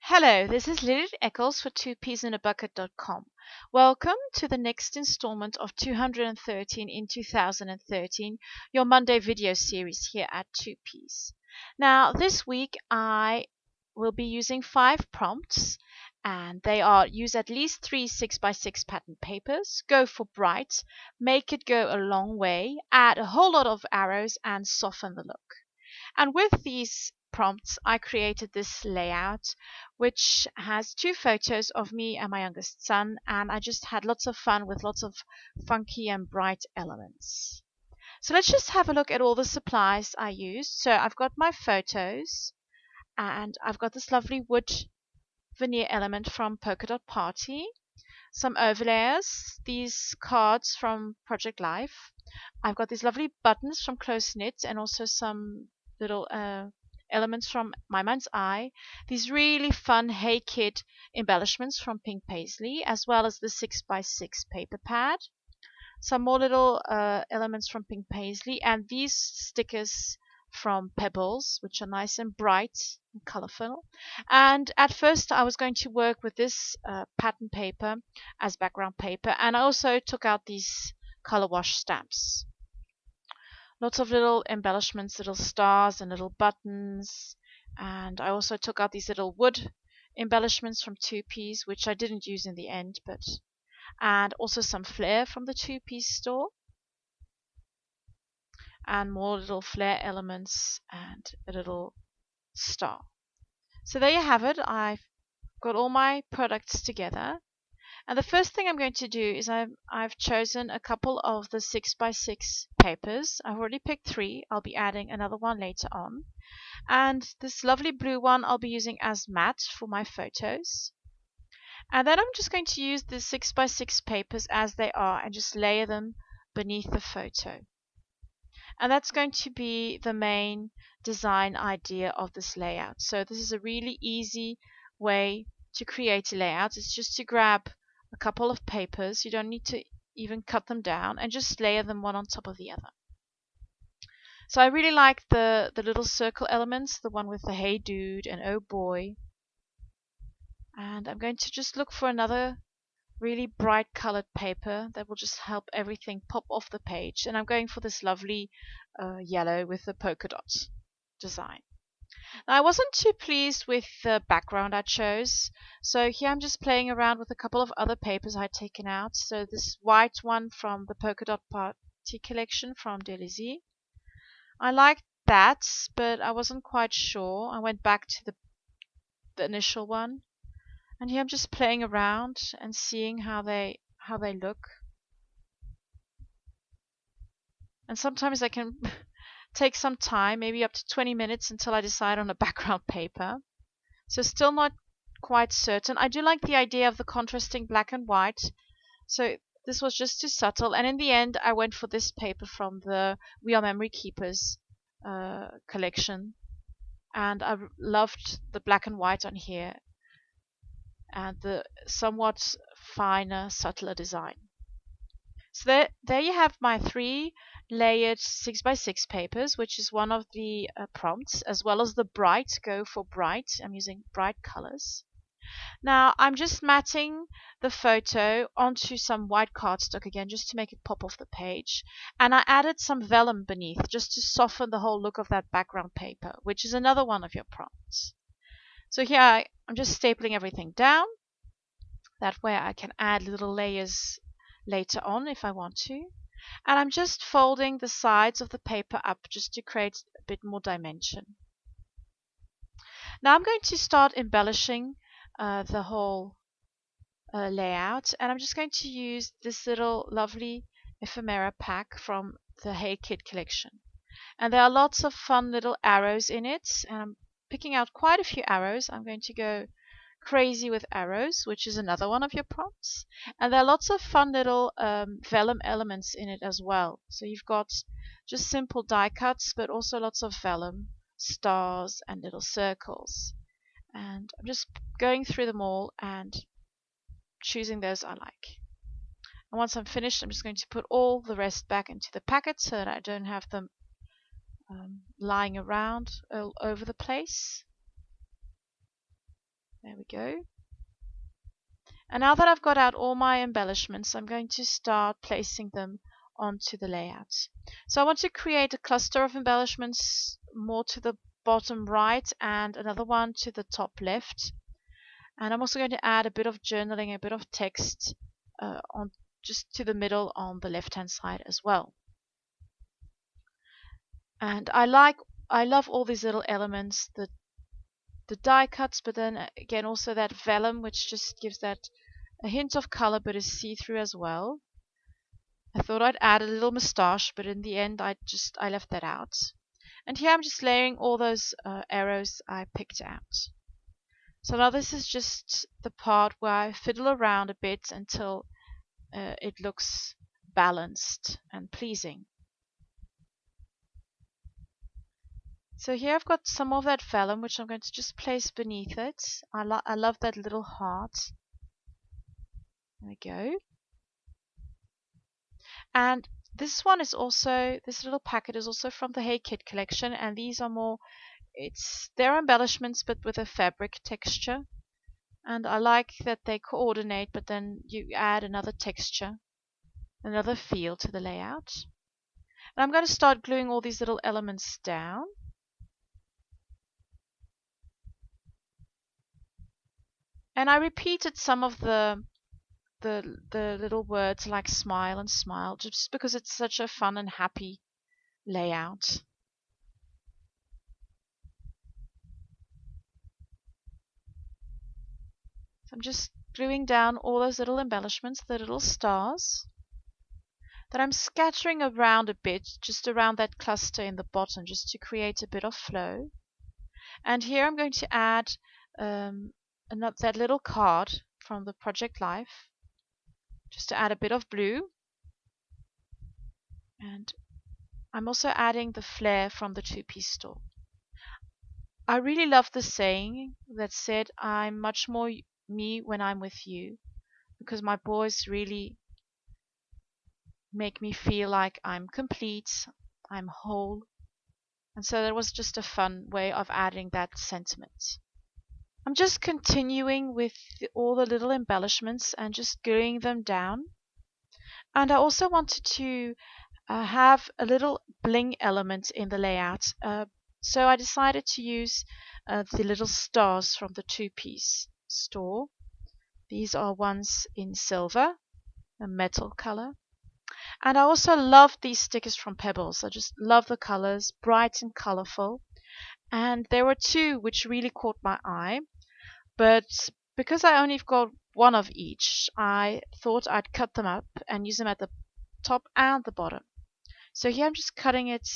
Hello, this is Lilith Eeckels for TwoPeasInABucket.com. Welcome to the next installment of 213 in 2013, your Monday video series here at 2Peas. Now, this week I will be using 5 prompts, and they are: use at least 3 6x6 pattern papers, go for bright, make it go a long way, add a whole lot of arrows, and soften the look. And with these prompts, I created this layout, which has 2 photos of me and my youngest son, and I just had lots of fun with lots of funky and bright elements. So let's just have a look at all the supplies I used. So I've got my photos, and I've got this lovely wood veneer element from Polka Dot Party, some overlayers, these cards from Project Life. I've got these lovely buttons from Close Knit, and also some little elements from My Mind's Eye, these really fun Hey Kid embellishments from Pink Paisley, as well as the 6x6 paper pad, some more little elements from Pink Paisley, and these stickers from Pebbles, which are nice and bright and colorful. And at first I was going to work with this pattern paper as background paper, and I also took out these color wash stamps. Lots of little embellishments, little stars and little buttons. And I also took out these little wood embellishments from 2Peas, which I didn't use in the end, and also some flair from the 2Peas store, and more little flair elements and a little star. So there you have it. I've got all my products together. And the first thing I'm going to do is I've chosen a couple of the 6x6 papers. I've already picked 3. I'll be adding another one later on. And this lovely blue one I'll be using as matte for my photos. And then I'm just going to use the 6x6 papers as they are and just layer them beneath the photo. And that's going to be the main design idea of this layout. So this is a really easy way to create a layout. It's just to grab a couple of papers. You don't need to even cut them down, and just layer them one on top of the other. So I really like the little circle elements, the one with the hey dude and oh boy. And I'm going to just look for another really bright colored paper that will just help everything pop off the page. And I'm going for this lovely yellow with the polka dot design. Now, I wasn't too pleased with the background I chose, so here I'm just playing around with a couple of other papers I'd taken out. So this white one from the Polka Dot Party collection from Delizy. I liked that, but I wasn't quite sure. I went back to the initial one, and here I'm just playing around and seeing how they look. And sometimes I can take some time, maybe up to 20 minutes, until I decide on a background paper. So still not quite certain. I do like the idea of the contrasting black and white, so this was just too subtle. And in the end, I went for this paper from the We Are Memory Keepers collection. And I loved the black and white on here, and the somewhat finer, subtler design. So there you have my 3 layered 6x6 papers, which is one of the prompts, as well as the bright. Go for bright. I'm using bright colors. Now I'm just matting the photo onto some white cardstock again, just to make it pop off the page. And I added some vellum beneath, just to soften the whole look of that background paper, which is another one of your prompts. So here I'm just stapling everything down. That way I can add little layers later on if I want to. And I'm just folding the sides of the paper up just to create a bit more dimension. Now I'm going to start embellishing the whole layout, and I'm just going to use this little lovely ephemera pack from the Hey Kid collection. And there are lots of fun little arrows in it, and I'm picking out quite a few arrows. I'm going to go crazy with arrows, which is another one of your prompts. And there are lots of fun little vellum elements in it as well. So you've got just simple die cuts, but also lots of vellum, stars, and little circles. And I'm just going through them all and choosing those I like. And once I'm finished, I'm just going to put all the rest back into the packet so that I don't have them lying around all over the place. There There we go. And now that I've got out all my embellishments, I'm going to start placing them onto the layout. So I want to create a cluster of embellishments more to the bottom right and another one to the top left. And I'm also going to add a bit of journaling, a bit of text on just to the middle on the left hand side as well. And I love all these little elements, the die cuts, but then again also that vellum, which just gives that a hint of color but is see-through as well. I thought I'd add a little moustache, but in the end I left that out. And here I'm just layering all those arrows I picked out. So now this is just the part where I fiddle around a bit until it looks balanced and pleasing. So here I've got some of that vellum, which I'm going to just place beneath it. I love that little heart. There we go. And this one is also, this little packet is also from the Hey Kid collection, and these are more, they're embellishments but with a fabric texture. And I like that they coordinate, but then you add another texture, another feel to the layout. And I'm going to start gluing all these little elements down. And I repeated some of the little words like smile and smile, just because it's such a fun and happy layout. So I'm just gluing down all those little embellishments, the little stars. Then I'm scattering around a bit, just around that cluster in the bottom, just to create a bit of flow. And here I'm going to add that little card from the Project Life, just to add a bit of blue. And I'm also adding the flare from the two-piece store. I really love the saying that said, I'm much more me when I'm with you, because my boys really make me feel like I'm complete, I'm whole. And so that was just a fun way of adding that sentiment. I'm just continuing with all the little embellishments and just gluing them down. And I also wanted to have a little bling element in the layout. So I decided to use the little stars from the two-piece store. These are ones in silver, a metal color. And I also love these stickers from Pebbles. I just love the colors, bright and colorful. And there were two which really caught my eye. But because I only got one of each, I thought I'd cut them up and use them at the top and the bottom. So here I'm just cutting it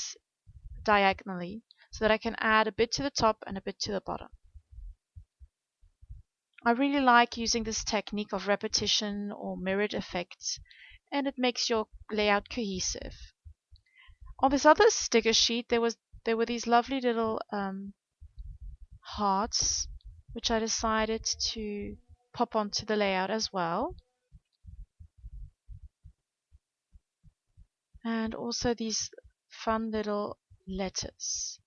diagonally so that I can add a bit to the top and a bit to the bottom. I really like using this technique of repetition or mirrored effects, and it makes your layout cohesive. On this other sticker sheet there were these lovely little hearts, which I decided to pop onto the layout as well. And also these fun little letters.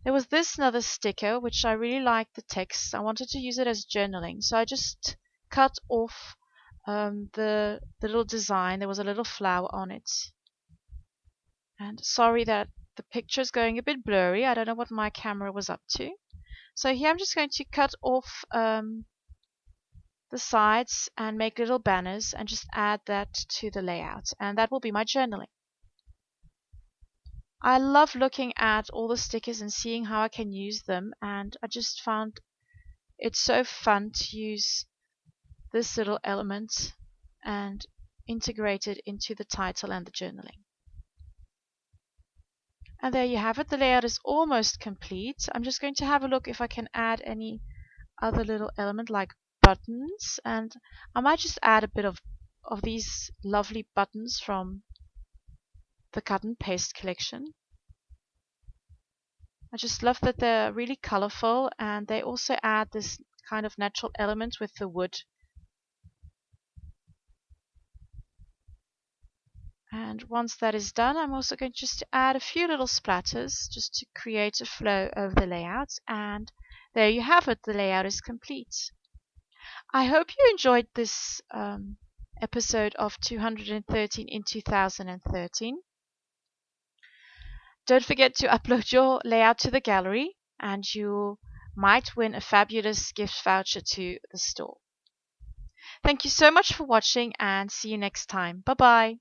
There was this another sticker which I really liked the text. I wanted to use it as journaling, so I just cut off the little design. There was a little flower on it. And sorry that the picture is going a bit blurry. I don't know what my camera was up to. So here I'm just going to cut off the sides and make little banners and just add that to the layout. And that will be my journaling. I love looking at all the stickers and seeing how I can use them, and I just found it so fun to use this little element and integrate it into the title and the journaling. And there you have it. The layout is almost complete. I'm just going to have a look if I can add any other little element like buttons, and I might just add a bit of these lovely buttons from the cut and paste collection. I just love that they're really colorful, and they also add this kind of natural element with the wood. And once that is done, I'm also going just to add a few little splatters just to create a flow over the layout. And there you have it. The layout is complete. I hope you enjoyed this episode of 213 in 2013. Don't forget to upload your layout to the gallery, and you might win a fabulous gift voucher to the store. Thank you so much for watching, and see you next time. Bye bye.